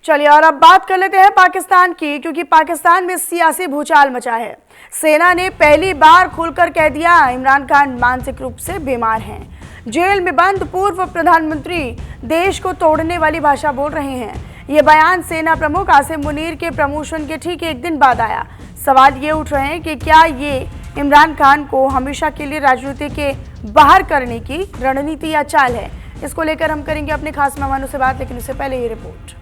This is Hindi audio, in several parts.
चलिए और अब बात कर लेते हैं पाकिस्तान की, क्योंकि पाकिस्तान में सियासी भूचाल मचा है। सेना ने पहली बार खुलकर कह दिया इमरान खान मानसिक रूप से बीमार हैं। जेल में बंद पूर्व प्रधानमंत्री देश को तोड़ने वाली भाषा बोल रहे हैं। ये बयान सेना प्रमुख आसिम मुनीर के प्रमोशन के ठीक एक दिन बाद आया। सवाल ये उठ रहे हैं कि क्या ये इमरान खान को हमेशा के लिए राजनीति के बाहर करने की रणनीति या चाल है। इसको लेकर हम करेंगे अपने खास मेहमानों से बात, लेकिन उससे पहले ये रिपोर्ट।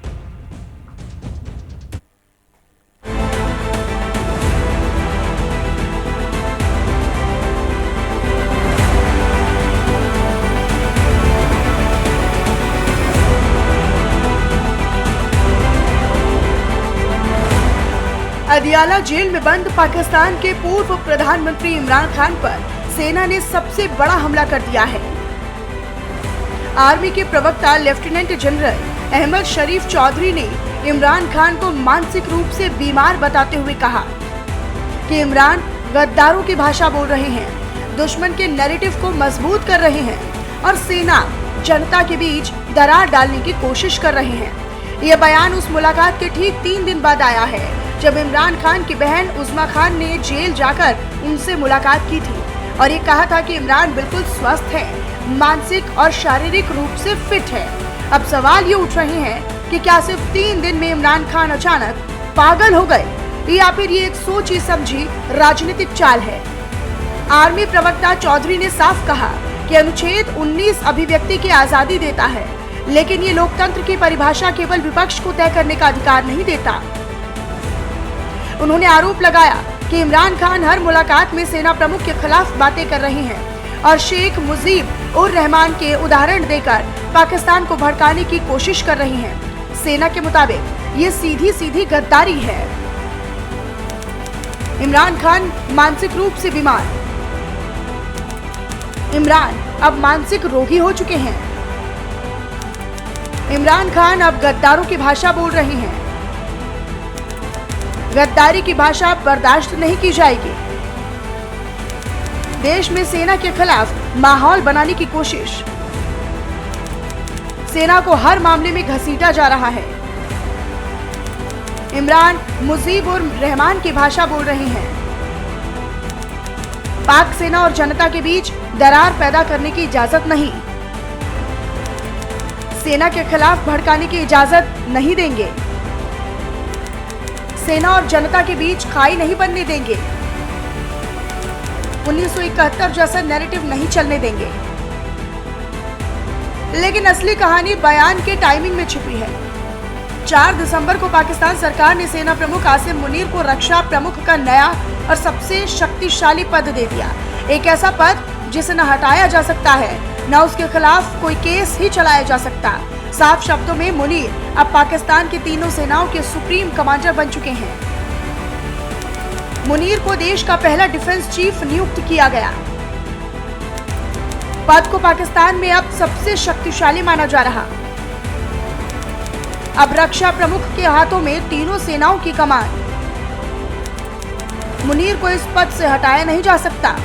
अदियाला जेल में बंद पाकिस्तान के पूर्व प्रधानमंत्री इमरान खान पर सेना ने सबसे बड़ा हमला कर दिया है। आर्मी के प्रवक्ता लेफ्टिनेंट जनरल अहमद शरीफ चौधरी ने इमरान खान को मानसिक रूप से बीमार बताते हुए कहा कि इमरान गद्दारों की भाषा बोल रहे हैं, दुश्मन के नैरेटिव को मजबूत कर रहे हैं और सेना जनता के बीच दरार डालने की कोशिश कर रहे हैं। यह बयान उस मुलाकात के ठीक 3 दिन बाद आया है जब इमरान खान की बहन उस्मा खान ने जेल जाकर उनसे मुलाकात की थी और ये कहा था कि इमरान बिल्कुल स्वस्थ है, मानसिक और शारीरिक रूप से फिट है। अब सवाल ये उठ रहे हैं कि क्या सिर्फ 3 दिन में इमरान खान अचानक पागल हो गए या फिर ये एक सोची समझी राजनीतिक चाल है। आर्मी प्रवक्ता चौधरी ने साफ कहा कि अनुच्छेद 19 अभिव्यक्ति की आजादी देता है, लेकिन ये लोकतंत्र की परिभाषा केवल विपक्ष को तय करने का अधिकार नहीं देता। उन्होंने आरोप लगाया कि इमरान खान हर मुलाकात में सेना प्रमुख के खिलाफ बातें कर रहे हैं और शेख मुजीब उर रहमान के उदाहरण देकर पाकिस्तान को भड़काने की कोशिश कर रही हैं। सेना के मुताबिक ये सीधी सीधी गद्दारी है। इमरान खान मानसिक रूप से बीमार। इमरान अब मानसिक रोगी हो चुके हैं। इमरान खान अब गद्दारों की भाषा बोल रहे हैं। गद्दारी की भाषा बर्दाश्त नहीं की जाएगी। देश में सेना के खिलाफ माहौल बनाने की कोशिश। सेना को हर मामले में घसीटा जा रहा है। इमरान मुजीब उर रहमान की भाषा बोल रहे हैं। पाक सेना और जनता के बीच दरार पैदा करने की इजाजत नहीं। सेना के खिलाफ भड़काने की इजाजत नहीं देंगे। सेना और जनता के बीच खाई नहीं बनने देंगे। 1971 जैसा नैरेटिव नहीं चलने देंगे। लेकिन असली कहानी बयान के टाइमिंग में छिपी है। 4 दिसंबर को पाकिस्तान सरकार ने सेना प्रमुख आसिम मुनीर को रक्षा प्रमुख का नया और सबसे शक्तिशाली पद दे दिया। एक ऐसा पद जिसे न हटाया जा सकता है, न उसके खिलाफ कोई केस ही चलाया जा सकता। साफ शब्दों में मुनीर अब पाकिस्तान की तीनों सेनाओं के सुप्रीम कमांडर बन चुके हैं। मुनीर को देश का पहला डिफेंस चीफ नियुक्त किया गया। पद को पाकिस्तान में अब सबसे शक्तिशाली माना जा रहा। अब रक्षा प्रमुख के हाथों में तीनों सेनाओं की कमान। मुनीर को इस पद से हटाया नहीं जा सकता।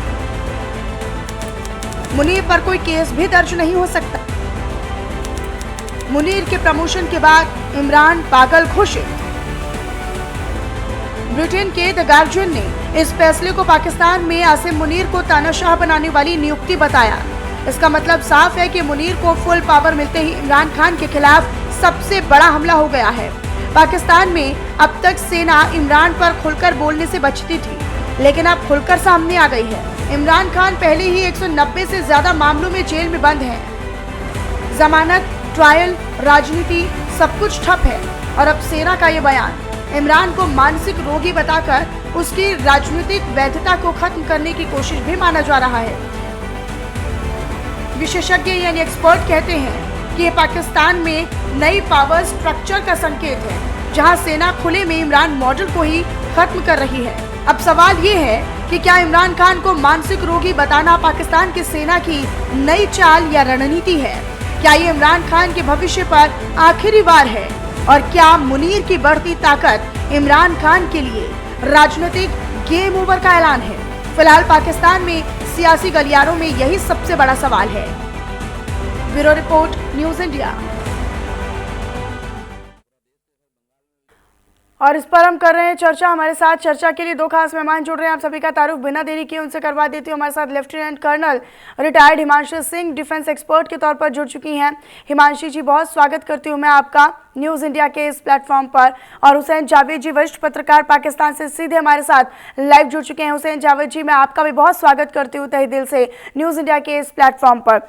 मुनीर पर कोई केस भी दर्ज नहीं हो सकता। मुनीर के प्रमोशन के बाद इमरान पागल घोषित। ब्रिटेन के द गार्जियन ने इस फैसले को पाकिस्तान में आसिम मुनीर को तानाशाह बनाने वाली नियुक्ति बताया। इसका मतलब साफ है कि मुनीर को फुल पावर मिलते ही इमरान खान के खिलाफ सबसे बड़ा हमला हो गया है। पाकिस्तान में अब तक सेना इमरान पर खुलकर बोलने से बचती थी, लेकिन अब खुलकर सामने आ गई है। इमरान खान पहले ही 190 से ज्यादा मामलों में जेल में बंद हैं। जमानत, ट्रायल, राजनीति सब कुछ ठप है और अब सेना का ये बयान इमरान को मानसिक रोगी बताकर उसकी राजनीतिक वैधता को खत्म करने की कोशिश भी माना जा रहा है। विशेषज्ञ यानी एक्सपर्ट कहते हैं कि ये पाकिस्तान में नई पावर स्ट्रक्चर का संकेत है, जहां सेना खुले में इमरान मॉडल को ही खत्म कर रही है। अब सवाल ये है कि क्या इमरान खान को मानसिक रोगी बताना पाकिस्तान की सेना की नई चाल या रणनीति है? क्या ये इमरान खान के भविष्य पर आखिरी वार है और क्या मुनीर की बढ़ती ताकत इमरान खान के लिए राजनीतिक गेम ओवर का ऐलान है? फिलहाल पाकिस्तान में सियासी गलियारों में यही सबसे बड़ा सवाल है। Bureau report, news India. और इस पर हम कर रहे हैं चर्चा। हमारे साथ चर्चा के लिए दो खास मेहमान जुड़ रहे हैं। आप सभी का तारुफ बिना देरी किए उनसे करवा देती हूँ। हमारे साथ lieutenant colonel retired Himanshi Singh defence expert के तौर पर जुड़ चुकी हैं। हिमांशी जी, बहुत स्वागत करती हूँ मैं आपका न्यूज़ इंडिया के इस प्लेटफॉर्म पर। और हुसैन जावेद जी, वरिष्ठ पत्रकार, पाकिस्तान से सीधे हमारे साथ लाइव जुड़ चुके हैं। हुसैन जावेद जी, मैं आपका भी बहुत स्वागत करती हूँ तहे दिल से न्यूज़ इंडिया के इस प्लेटफॉर्म पर।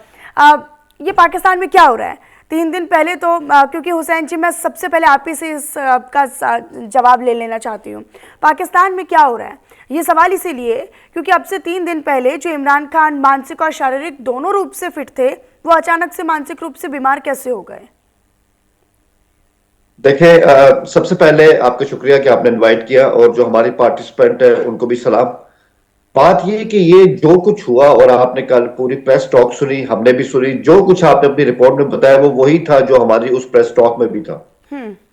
ये पाकिस्तान में क्या हो रहा है? 3 दिन पहले तो क्योंकि हुसैन जी, मैं सबसे पहले आप ही से इसका जवाब ले लेना चाहती हूँ। पाकिस्तान में क्या हो रहा है ये सवाल इसीलिए क्योंकि अब से 3 दिन पहले जो इमरान खान मानसिक और शारीरिक दोनों रूप से फिट थे, वो अचानक से मानसिक रूप से बीमार कैसे हो गए? देखिए, सबसे पहले आपका शुक्रिया कि आपने इनवाइट किया, और जो हमारे पार्टिसिपेंट है उनको भी सलाम। बात ये कि ये जो कुछ हुआ, और आपने कल पूरी प्रेस टॉक सुनी, हमने भी सुनी, जो कुछ आपने अपनी रिपोर्ट में बताया वो वही था जो हमारी उस प्रेस टॉक में भी था।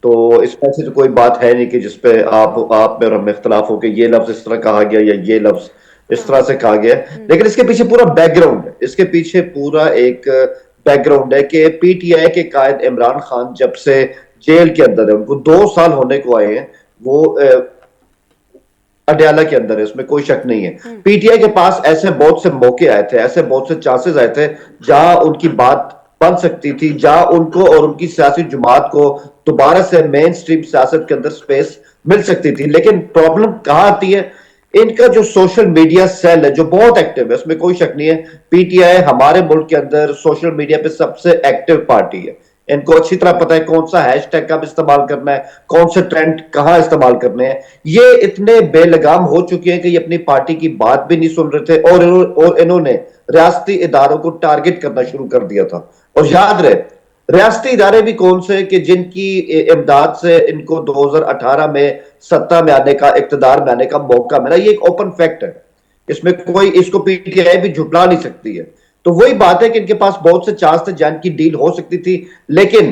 तो इसमें से तो कोई बात है नहीं कि जिसपे आप में और हमें इख्तलाफ हो कि ये लफ्ज इस तरह कहा गया या ये लफ्ज इस तरह से कहा गया। लेकिन इसके पीछे पूरा बैकग्राउंड है, इसके पीछे पूरा एक बैकग्राउंड है कि पीटीआई के कायद इमरान खान जब से जेल के अंदर है, उनको 2 साल होने को आए हैं, वो अडयाला के अंदर है, उसमें कोई शक नहीं है। पीटीआई के पास ऐसे बहुत से मौके आए थे, ऐसे बहुत से चांसेस आए थे जहां उनकी बात बन सकती थी, जहां उनको और उनकी सियासी जमात को दोबारा से मेन स्ट्रीम सियासत के अंदर स्पेस मिल सकती थी। लेकिन प्रॉब्लम कहां आती है? इनका जो सोशल मीडिया सेल है जो बहुत एक्टिव है, उसमें कोई शक नहीं है। पीटीआई हमारे मुल्क के अंदर सोशल मीडिया पे सबसे एक्टिव पार्टी है। इनको अच्छी तरह पता है कौन सा हैशटैग कब इस्तेमाल करना है, कौन से ट्रेंड कहां इस्तेमाल करने हैं। ये इतने बेलगाम हो चुके हैं कि ये अपनी पार्टी की बात भी नहीं सुन रहे थे, और इन्होंने रियासती इदारों को टारगेट करना शुरू कर दिया था। और याद रहे, रियासती इदारे भी कौन से कि जिनकी इमदाद से इनको 2018 में सत्ता में आने का, इक्तदार में आने का मौका मिला। ये एक ओपन फैक्ट है, इसमें कोई, इसको पीटीआई भी झुटला नहीं सकती है। तो वही बात है कि इनके पास बहुत से चांस थे, जान की डील हो सकती थी। लेकिन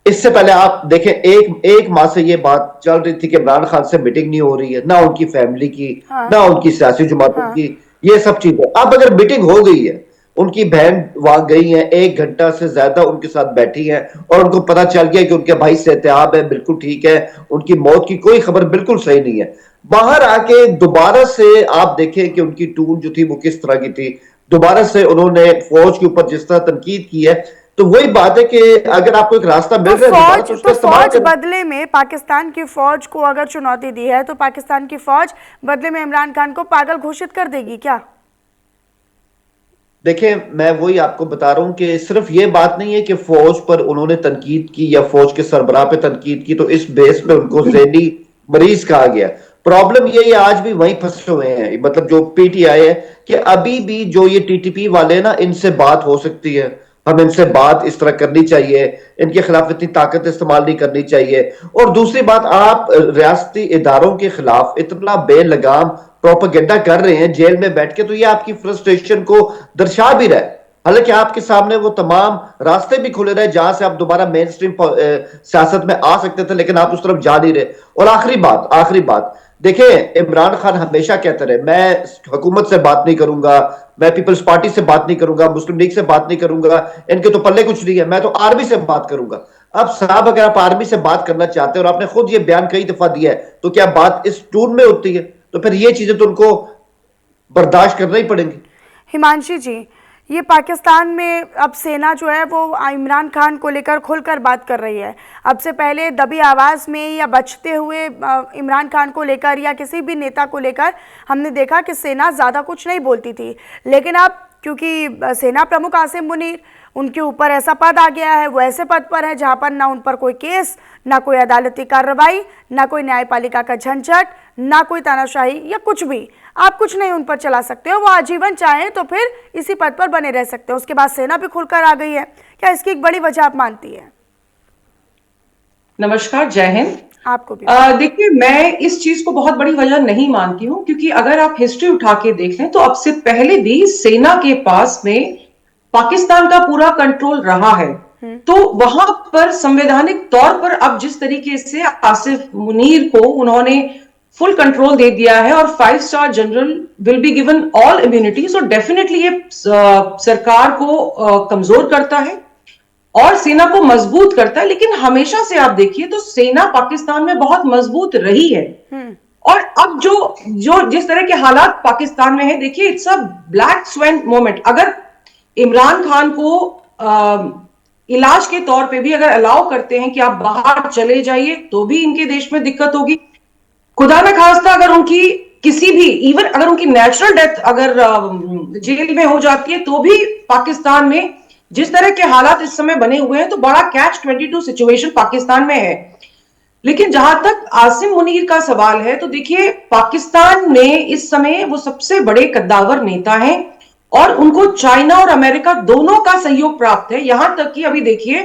इससे पहले आप देखें, एक माह से ये बात चल रही थी कि इमरान खान से मीटिंग नहीं हो रही है, ना उनकी फैमिली की, ना उनकी सियासी जमातों की, ये सब चीजें। अब अगर मीटिंग हो गई है, उनकी बहन वहां गई है, 1 घंटा से ज्यादा उनके साथ बैठी है, और उनको पता चल गया कि उनके भाई सेहतियाब है, बिल्कुल ठीक है, उनकी मौत की कोई खबर बिल्कुल सही नहीं है। बाहर आके दोबारा से आप देखें कि उनकी टून जो थी वो किस तरह की थी। दोबारा से उन्होंने फौज के ऊपर जिस तरह तनकीद की है, तो वही बात है कि अगर आपको एक रास्ता मिल रहा है तो फौज बदले में, पाकिस्तान की फौज को अगर चुनौती दी है तो पाकिस्तान की फौज बदले में इमरान खान को पागल घोषित कर देगी क्या? देखिए, मैं वही आपको बता रहा हूं कि सिर्फ ये बात नहीं है कि फौज पर उन्होंने तनकीद की या फौज के सरबराह पे तनकीद की तो इस बेस पे उनको ज़हनी मरीज कहा गया। प्रॉब्लम ये आज भी वहीं फंसे हुए हैं, मतलब जो पीटीआई है, कि अभी भी जो ये टीटीपी वाले ना, इनसे बात हो सकती है, हम इनसे बात इस तरह करनी चाहिए, इनके खिलाफ इतनी ताकत इस्तेमाल नहीं करनी चाहिए। और दूसरी बात, आप रियासती इदारों के खिलाफ इतना बेलगाम प्रोपेगेंडा कर रहे हैं जेल में बैठ के, तो ये आपकी फ्रस्ट्रेशन को दर्शा भी रहा है। हालांकि आपके सामने वो तमाम रास्ते भी खुले रहे जहां से आप दोबारा मेन स्ट्रीम सियासत में आ सकते थे, लेकिन आप उस तरफ जा नहीं रहे। और आखिरी बात देखिए, इमरान खान हमेशा कहते रहे, मैं हुकूमत से बात नहीं करूंगा, मैं पीपल्स पार्टी से बात नहीं करूंगा, मुस्लिम लीग से बात नहीं करूंगा, इनके तो पल्ले कुछ नहीं है, मैं तो आर्मी से बात करूंगा। अब साहब, अगर आप आर्मी से बात करना चाहते हैं और आपने खुद ये बयान कई दफा दिया है, तो क्या बात इस टून में होती है? तो फिर ये चीजें तो उनको बर्दाश्त करना ही पड़ेंगी। हिमांशी जी, ये पाकिस्तान में अब सेना जो है वो इमरान खान को लेकर खुलकर बात कर रही है। अब से पहले दबी आवाज़ में या बचते हुए इमरान खान को लेकर या किसी भी नेता को लेकर हमने देखा कि सेना ज़्यादा कुछ नहीं बोलती थी। लेकिन अब क्योंकि सेना प्रमुख आसिम मुनीर, उनके ऊपर ऐसा पद आ गया है, वो ऐसे पद पर है जहां पर ना उन पर कोई केस, ना कोई अदालती कार्रवाई, ना कोई न्यायपालिका का झंझट, ना कोई तानाशाही या कुछ भी, आप कुछ नहीं उन पर चला सकते हो। वो आजीवन चाहें तो फिर इसी पद पर बने रह सकते हो। उसके बाद सेना भी खुलकर आ गई है। क्या इसकी एक बड़ी वजह आप मानती है? नमस्कार, जय हिंद। आपको भी। देखिए, मैं इस चीज को बहुत बड़ी वजह नहीं मानती हूँ, क्योंकि अगर आप हिस्ट्री उठा के देख लें तो अब से पहले भी सेना के पास में पाकिस्तान का पूरा कंट्रोल रहा है। तो वहां पर संवैधानिक तौर पर अब जिस तरीके से आसिफ मुनीर को उन्होंने फुल कंट्रोल दे दिया है और 5 star general will be given all immunity, so definitely ये सरकार को कमजोर करता है। और सेना को मजबूत करता है। लेकिन हमेशा से आप देखिए तो सेना पाकिस्तान में बहुत मजबूत रही है। और अब जो जो जिस तरह के हालात पाकिस्तान में है, देखिए it's a black swan moment. अगर इमरान खान को इलाज के तौर पे भी अगर अलाउ करते हैं कि आप बाहर चले जाइए, तो भी इनके देश में दिक्कत होगी। खुदा न खास्ता अगर उनकी किसी भी इवन अगर उनकी नेचुरल डेथ अगर जेल में हो जाती है, तो भी पाकिस्तान में जिस तरह के हालात इस समय बने हुए हैं, तो बड़ा कैच-22 सिचुएशन पाकिस्तान में है। लेकिन जहां तक आसिम मुनीर का सवाल है, तो देखिए पाकिस्तान में इस समय वो सबसे बड़े कद्दावर नेता हैं और उनको चाइना और अमेरिका दोनों का सहयोग प्राप्त है। यहां तक कि अभी देखिए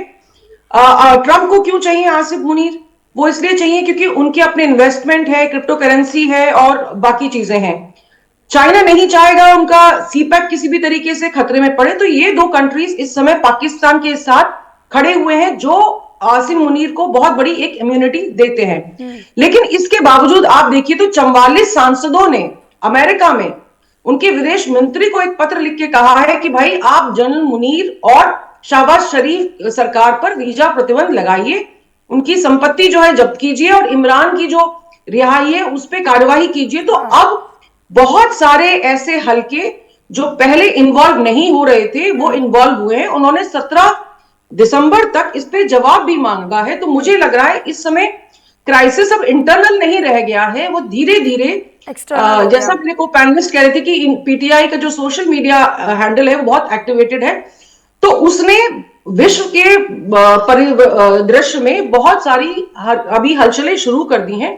ट्रंप को क्यों चाहिए आसिम मुनीर? वो इसलिए चाहिए क्योंकि उनके अपने इन्वेस्टमेंट है, क्रिप्टो करेंसी है और बाकी चीजें हैं। चाइना नहीं चाहेगा उनका सीपैक किसी भी तरीके से खतरे में पड़े। तो ये दो कंट्रीज इस समय पाकिस्तान के साथ खड़े हुए हैं, जो आसिम मुनीर को बहुत बड़ी एक इम्यूनिटी देते हैं। लेकिन इसके बावजूद आप देखिए तो 44 सांसदों ने अमेरिका में उनके विदेश मंत्री को एक पत्र लिख के कहा है कि भाई आप जनरल मुनीर और शहबाज शरीफ सरकार पर वीजा प्रतिबंध लगाइए, उनकी संपत्ति जो है जब्त कीजिए और इमरान की जो रिहाई है उस पर कार्रवाई कीजिए। तो अब बहुत सारे ऐसे हलके जो पहले इन्वॉल्व नहीं हो रहे थे वो इन्वॉल्व हुए हैं। उन्होंने 17 दिसंबर तक इस पे जवाब भी मांगा है। तो मुझे लग रहा है इस समय क्राइसिस अब इंटरनल नहीं रह गया है, वो धीरे धीरे जैसा मेरे को पैनलिस्ट कह रहे थे कि पीटीआई का जो सोशल मीडिया हैंडल है वो बहुत एक्टिवेटेड है, तो उसने विश्व के परिदृश्य में बहुत सारी अभी हलचलें शुरू कर दी हैं।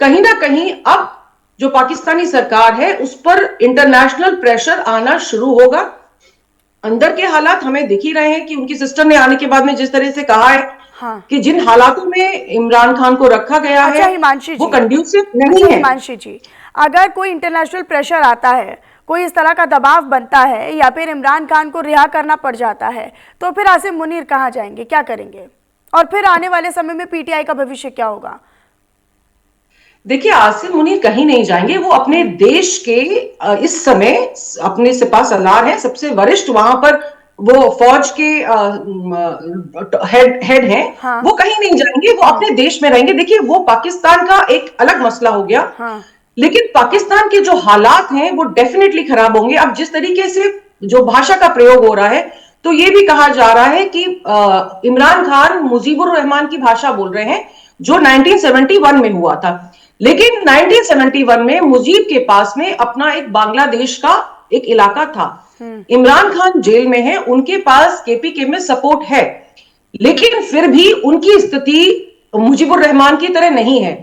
कहीं ना कहीं अब जो पाकिस्तानी सरकार है उस पर इंटरनेशनल प्रेशर आना शुरू होगा। अंदर के हालात हमें दिख ही रहे हैं कि उनकी सिस्टर ने आने के बाद में जिस तरह से कहा है कि जिन हालातों में इमरान खान को रखा गया है वो कंड्यूसिव नहीं है। हिमांशी जी, अगर कोई इंटरनेशनल प्रेशर आता है, कोई इस तरह का दबाव बनता है या फिर इमरान खान को रिहा करना पड़ जाता है, तो फिर आसिम मुनीर कहाँ जाएंगे, क्या करेंगे? और फिर आने वाले समय में पीटीआई का भविष्य क्या होगा? देखिए आसिम मुनीर कहीं नहीं जाएंगे। वो अपने देश के इस समय अपने सिपा सलार हैं, सबसे वरिष्ठ वहां पर वो फौज के हेड हैं। वो कहीं नहीं जाएंगे, वो अपने देश में रहेंगे। देखिए वो पाकिस्तान का एक अलग मसला हो गया, लेकिन पाकिस्तान के जो हालात हैं वो डेफिनेटली खराब होंगे। अब जिस तरीके से जो भाषा का प्रयोग हो रहा है, तो ये भी कहा जा रहा है कि इमरान खान मुजीबुर रहमान की भाषा बोल रहे हैं, जो 1971 में हुआ था। लेकिन 1971 में मुजीब के पास में अपना एक बांग्लादेश का एक इलाका था। इमरान खान जेल में है, उनके पास केपीके में सपोर्ट है, लेकिन फिर भी उनकी स्थिति मुजीबुर रहमान की तरह नहीं है।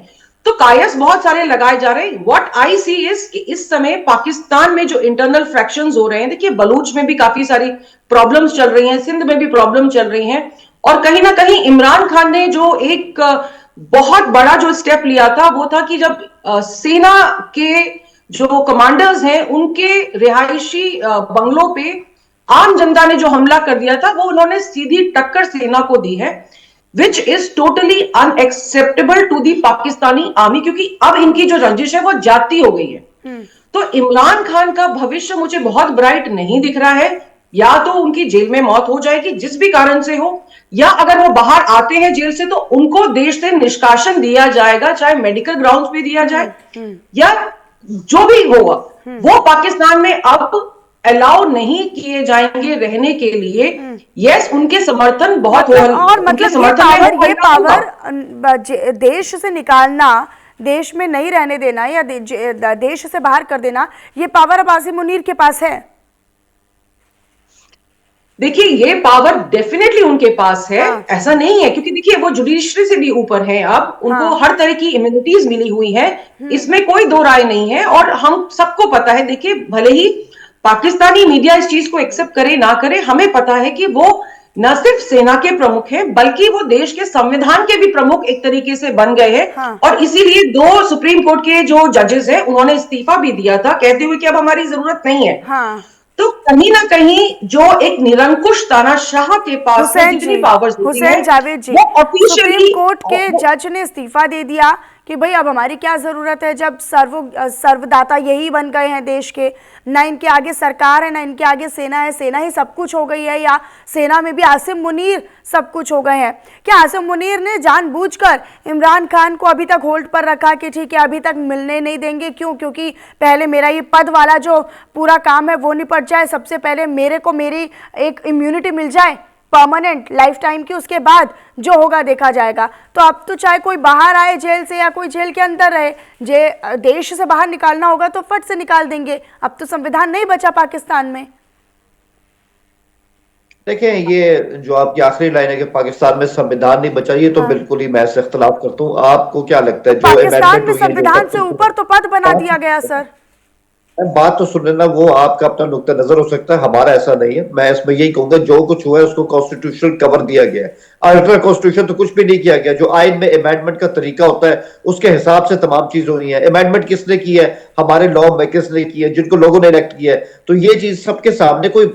तो कायस बहुत सारे लगाए जा रहे हैं। व्हाट आई सी इज कि इस समय पाकिस्तान में जो इंटरनल फ्रैक्शंस हो रहे हैं, देखिए बलूच में भी काफी सारी प्रॉब्लम्स चल रही हैं, सिंध में भी प्रॉब्लम चल रही हैं, और कहीं ना कहीं इमरान खान ने जो एक बहुत बड़ा जो स्टेप लिया था वो था कि जब सेना के जो कमांडर्स हैं उनके रिहायशी बंगलों पे आम जनता ने जो हमला कर दिया था, वो उन्होंने सीधी टक्कर सेना को दी है, which is totally unacceptable to the Pakistani army, क्योंकि अब इनकी जो रंजिश है वो जाती हो गई है। तो इमरान खान का भविष्य मुझे बहुत ब्राइट नहीं दिख रहा है। या तो उनकी जेल में मौत हो जाएगी जिस भी कारण से हो, या अगर वो बाहर आते हैं जेल से तो उनको देश से निष्कासन दिया जाएगा, चाहे मेडिकल ग्राउंड्स पे दिया जाए या जो भी होगा, वो पाकिस्तान में अब अलाउ नहीं किए जाएंगे रहने के लिए। यस, उनके समर्थन बहुत और मतलब ये पावर देश से निकालना, देश में नहीं रहने देना या देश से बाहर कर देना, ये पावर अब आसिम मुनीर के पास है। देखिए ये पावर डेफिनेटली उनके पास है, ऐसा नहीं है, क्योंकि देखिए वो जुडिशरी से भी ऊपर है। अब उनको हर तरह की इम्यूनिटीज मिली हुई है, इसमें कोई दो राय नहीं है। और हम सबको पता है, देखिए भले ही पाकिस्तानी मीडिया इस चीज को एक्सेप्ट करे ना करे, हमें पता है कि वो न सिर्फ सेना के प्रमुख हैं बल्कि वो देश के संविधान के भी प्रमुख एक तरीके से बन गए हैं। और इसीलिए 2 सुप्रीम कोर्ट के जो जजेस हैं उन्होंने इस्तीफा भी दिया था, कहते हुए कि अब हमारी जरूरत नहीं है। तो कहीं ना कहीं जो एक निरंकुश तानाशाह के पास जितनी पावर्स होती हैं, हुसैन जावेद जी, सुप्रीम कोर्ट के जज ने इस्तीफा दे दिया, कि भाई अब हमारी क्या ज़रूरत है जब सर्वदाता यही बन गए हैं देश के, ना इनके आगे सरकार है ना इनके आगे सेना है, सेना ही सब कुछ हो गई है, या सेना में भी आसिम मुनीर सब कुछ हो गए हैं। क्या आसिम मुनीर ने जानबूझकर इमरान खान को अभी तक होल्ड पर रखा कि ठीक है अभी तक मिलने नहीं देंगे, क्यों? क्योंकि पहले मेरा ये पद वाला जो पूरा काम है वो निपट जाए, सबसे पहले मेरे को मेरी एक इम्यूनिटी मिल जाए परमानेंट लाइफ टाइम की, उसके बाद जो होगा देखा जाएगा। तो अब तो चाहे कोई बाहर आए जेल से या कोई जेल के अंदर रहे, देश से बाहर निकालना होगा तो फट से निकाल देंगे। अब तो संविधान नहीं बचा पाकिस्तान में। देखें, ये जो आपकी आखिरी लाइन है कि पाकिस्तान में संविधान नहीं बचा, ये तो बिल्कुल ही मैं इससे इख्तलाफ करता हूँ। आपको क्या लगता है जो पाकिस्तान में संविधान से ऊपर तो पद बना दिया गया सर। बात तो सुन लेना, वो आपका अपना नुक्ता नजर हो सकता है, हमारा ऐसा नहीं है। मैं इसमें यही कहूंगा जो कुछ हुआ है उसको कॉन्स्टिट्यूशनल कवर दिया गया है। अल्टर कॉन्स्टिट्यूशन तो कुछ भी नहीं किया गया। जो आइन में अमेंडमेंट का तरीका होता है उसके हिसाब से तमाम चीजें हुई है। अमेंडमेंट किसने की है? हमारे लॉ मेकर्स ने की है, जिनको लोगों ने इलेक्ट किया है। तो ये चीज सबके सामने कोई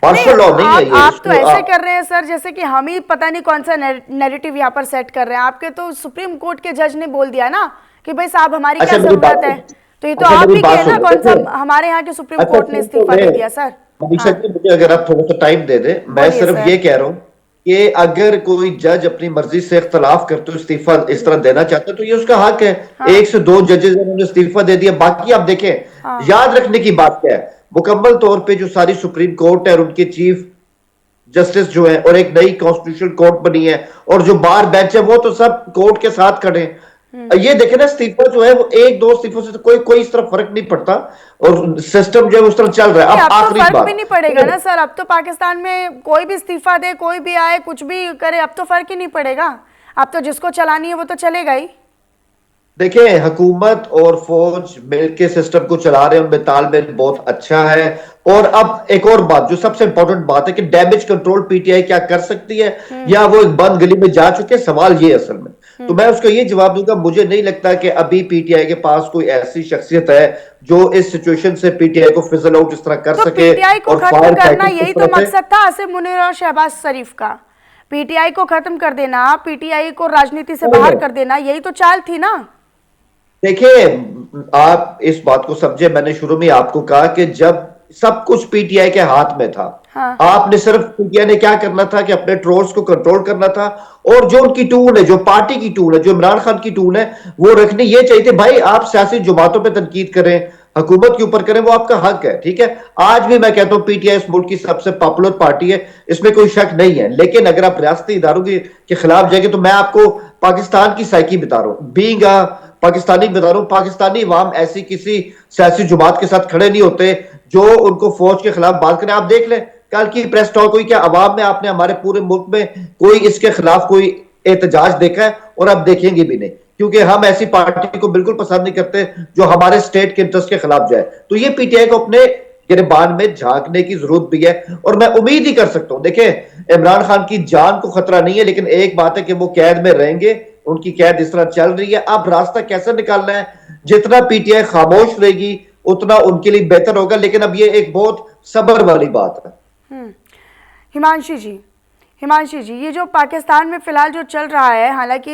मार्शल लॉ नहीं है। ये आप तो ऐसे कर रहे हैं सर जैसे कि हम ही पता नहीं कौन सा नैरेटिव यहाँ पर सेट कर रहे हैं। आपके तो सुप्रीम कोर्ट के जज ने बोल दिया ना कि भाई साहब हमारी क्या जरूरत है, तो ये तो आप ही के ना, कौन सा हमारे यहाँ के सुप्रीम कोर्ट ने इस्तीफा दे दिया सर। मनीषा जी, मुझे अगर आप थोड़ा सा टाइम दे दें, मैं सिर्फ ये कह रहा हूँ कि अगर कोई जज अपनी मर्जी से इख्तलाफ करते हुए इस्तीफा इस तरह देना चाहते हैं तो ये उसका हक है। 1 से 2 जजेस ने इस्तीफा दे दिया। बाकी आप देखें, याद रखने की बात क्या है, मुकम्मल तौर पे जो सारी सुप्रीम कोर्ट है और उनके चीफ जस्टिस जो है और एक नई कॉन्स्टिट्यूशनल कोर्ट बनी है और जो बार बेंच है वो तो सब कोर्ट के साथ खड़े हैं। ये देखे ना, इस्तीफा जो है वो 1-2 इस्तीफों से तो कोई इस तरह फर्क नहीं पड़ता और सिस्टम जो है उस तरह चल रहा है। अब आखिरी फर्क बात भी नहीं पड़ेगा ना सर। अब तो पाकिस्तान में कोई भी इस्तीफा दे, कोई भी आए, कुछ भी करे, अब तो फर्क ही नहीं पड़ेगा। अब तो जिसको चलानी है वो तो चलेगा ही। देखिए, हुकूमत और फौज मिलकर सिस्टम को चला रहे हैं, उनमें तालमेल बहुत अच्छा है। और अब एक और बात जो सबसे इंपॉर्टेंट बात है कि डैमेज कंट्रोल पीटीआई क्या कर सकती है या वो एक बंद गली में जा चुके, सवाल ये असल में। तो मैं उसको ये जवाब दूंगा, मुझे नहीं लगता कि अभी पीटीआई के पास कोई ऐसी शख्सियत है जो इस सिचुएशन से पीटीआई को फिजल आउट इस तरह कर तो सके। पीटीआई को खत्म करना यही तो मकसद था आसिम मुनीर और शहबाज शरीफ का। पीटीआई को खत्म कर देना, पीटीआई को राजनीति से बाहर कर देना, यही तो चाल थी ना। देखिए, आप इस बात को समझे, मैंने शुरू में आपको कहा कि जब सब कुछ पीटीआई के हाथ में था, आपने सिर्फ पीटीआई ने क्या करना था कि अपने ट्रोल्स को कंट्रोल करना था और जो उनकी टूल है, जो पार्टी की टूल है, जो इमरान खान की टूल है, वो रखनी ये चाहिए थी। भाई आप सियासी जुमातों पे तनकीद करें, हुकूमत के ऊपर करें, वो आपका हक है, ठीक है। आज भी मैं कहता हूं पीटीआई इस मुल्क की सबसे पॉपुलर पार्टी है, इसमें कोई शक नहीं है। लेकिन अगर आप रियासती इदारों के खिलाफ जाएंगे तो मैं आपको पाकिस्तान की साइकी बता रहा हूं, बीइंग पाकिस्तानी बता रहा हूं, पाकिस्तानी अवाम ऐसी किसी सियासी जुमात के साथ खड़े नहीं होते जो उनको फौज के खिलाफ बात करें। आप देख लें कल की प्रेस टॉक हुई, क्या अवाम में आपने हमारे पूरे मुल्क में कोई इसके खिलाफ कोई एहतजाज देखा है? और अब देखेंगे भी नहीं, क्योंकि हम ऐसी पार्टी को बिल्कुल पसंद नहीं करते जो हमारे स्टेट के इंटरेस्ट के खिलाफ जाए। तो ये पीटीआई को अपने गिरबान में झांकने की जरूरत भी है और मैं उम्मीद ही कर सकता हूं। देखें, इमरान खान की जान को खतरा नहीं है, लेकिन एक बात है कि वो कैद में रहेंगे, उनकी कैद इस तरह चल रही है। अब रास्ता कैसे निकालना है, जितना पीटीआई खामोश रहेगी उतना उनके लिए बेहतर होगा। लेकिन अब ये एक बहुत सब्र वाली बात है। हिमांशी जी, ये जो पाकिस्तान में फिलहाल जो चल रहा है, हालांकि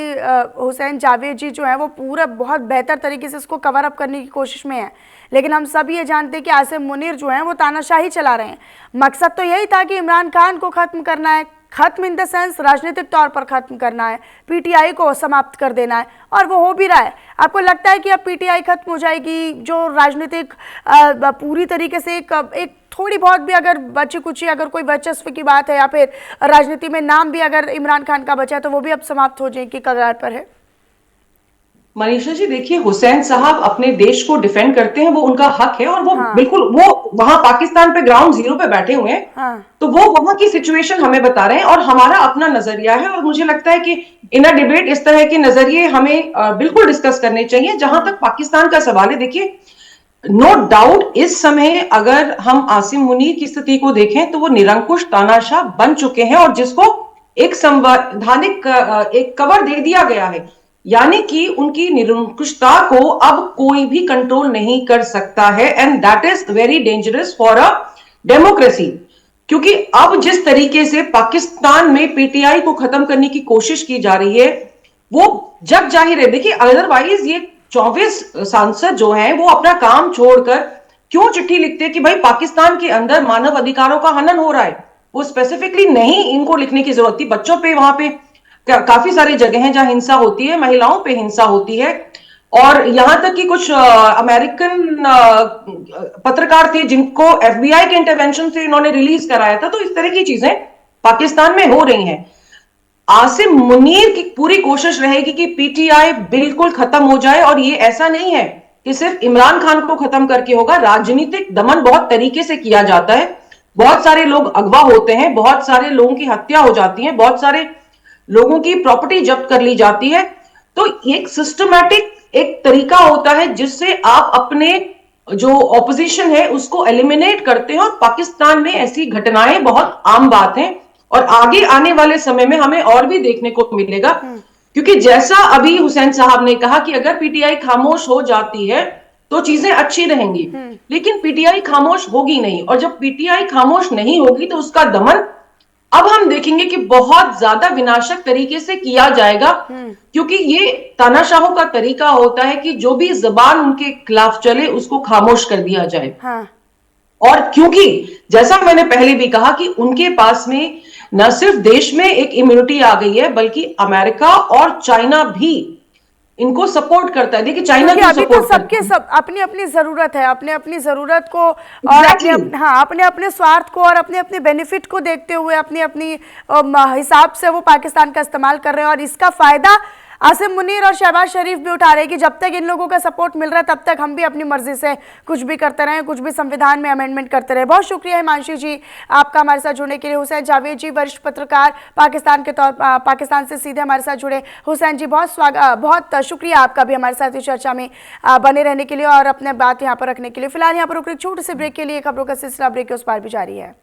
हुसैन जावेद जी जो है वो पूरा बहुत बेहतर तरीके से इसको कवर अप करने की कोशिश में है, लेकिन हम सब ये जानते हैं कि आसिम मुनीर जो हैं वो तानाशाही चला रहे हैं। मकसद तो यही था कि इमरान खान को खत्म करना है, खत्म इन द सेंस राजनीतिक तौर पर खत्म करना है, पीटीआई को समाप्त कर देना है, और वो हो भी रहा है। आपको लगता है कि अब पीटीआई खत्म हो जाएगी, जो राजनीतिक पूरी तरीके से एक थोड़ी बहुत भी अगर बची कुची अगर कोई वर्चस्व की बात है या फिर राजनीति में नाम भी अगर इमरान खान का बचा है तो वो भी अब समाप्त हो जाएगी, कगार पर है? मनीषा जी, देखिए, हुसैन साहब अपने देश को डिफेंड करते हैं, वो उनका हक है और वो बिल्कुल वो वहां पाकिस्तान पे ग्राउंड जीरो पे बैठे हुए हैं। तो वो वहां की सिचुएशन हमें बता रहे हैं और हमारा अपना नजरिया है। और मुझे लगता है कि इन अ डिबेट इस तरह के नजरिए हमें बिल्कुल डिस्कस करने चाहिए। जहां तक पाकिस्तान का सवाल है, देखिए, नो डाउट इस समय अगर हम आसिम मुनीर की स्थिति को देखें तो वो निरंकुश तानाशाह बन चुके हैं और जिसको एक संवैधानिक एक कवर दे दिया गया है, यानी कि उनकी निरंकुशता को अब कोई भी कंट्रोल नहीं कर सकता है। And that is very dangerous for a democracy, क्योंकि अब जिस तरीके से पाकिस्तान में पीटीआई को खत्म करने की कोशिश की जा रही है, वो जग जाहिर है। देखिए, अदरवाइज ये 24 सांसद जो हैं वो अपना काम छोड़कर क्यों चिट्ठी लिखते हैं कि भाई पाकिस्तान के अंदर मानव अधिकारों का हनन हो रहा है। वो स्पेसिफिकली नहीं इनको लिखने की जरूरत थी। बच्चों पे वहां पे काफी सारी जगह हैं जहां हिंसा होती है, महिलाओं पे हिंसा होती है, और यहां तक कि कुछ अमेरिकन पत्रकार थे जिनको FBI के इंटरवेंशन से इन्होंने रिलीज कराया था। तो इस तरह की चीजें पाकिस्तान में हो रही हैं। आसिम मुनीर की पूरी कोशिश रहेगी कि PTI बिल्कुल खत्म हो जाए, और ये ऐसा नहीं है कि सिर्फ इमरान खान को खत्म करके होगा। राजनीतिक दमन बहुत तरीके से किया जाता है, बहुत सारे लोग अगवा होते हैं, बहुत सारे लोगों की हत्या हो जाती है, बहुत सारे लोगों की प्रॉपर्टी जब्त कर ली जाती है। तो एक सिस्टमैटिक एक तरीका होता है जिससे आप अपने जो ऑपोजिशन है उसको एलिमिनेट करते हैं, और पाकिस्तान में ऐसी घटनाएं बहुत आम बात हैं, और आगे आने वाले समय में हमें और भी देखने को मिलेगा। क्योंकि जैसा अभी हुसैन साहब ने कहा कि अगर PTI खामोश हो जाती है तो चीजें अच्छी रहेंगी, लेकिन PTI खामोश होगी नहीं, और जब PTI खामोश नहीं होगी तो उसका दमन अब हम देखेंगे कि बहुत ज्यादा विनाशक तरीके से किया जाएगा। क्योंकि ये तानाशाहों का तरीका होता है कि जो भी जबान उनके खिलाफ चले उसको खामोश कर दिया जाए। हाँ। और क्योंकि जैसा मैंने पहले भी कहा कि उनके पास में न सिर्फ देश में एक इम्यूनिटी आ गई है, बल्कि अमेरिका और चाइना भी इनको सपोर्ट करता है। देखिए, चाइना क्योंकि क्यों अभी तो सपोर्ट करता सबके है? सब अपनी अपनी जरूरत है, अपने अपनी जरूरत को और अपने अपने स्वार्थ को और अपने अपने बेनिफिट को देखते हुए अपनी अपनी हिसाब से वो पाकिस्तान का इस्तेमाल कर रहे हैं, और इसका फायदा आसिम मुनीर और शहबाज शरीफ भी उठा रहे हैं कि जब तक इन लोगों का सपोर्ट मिल रहा है तब तक हम भी अपनी मर्जी से कुछ भी करते रहें, कुछ भी संविधान में अमेंडमेंट करते रहे। बहुत शुक्रिया हिमांशी जी आपका हमारे साथ जुड़ने के लिए। हुसैन जावेद जी, वरिष्ठ पत्रकार, पाकिस्तान से सीधे हमारे साथ जुड़े। हुसैन जी, बहुत शुक्रिया आपका भी हमारे साथ इस चर्चा में बने रहने के लिए और अपने बात यहाँ पर रखने के लिए। फिलहाल यहाँ पर रुक छोटे से ब्रेक के लिए, खबरों का सिलसिला ब्रेक के उस पार भी जारी है।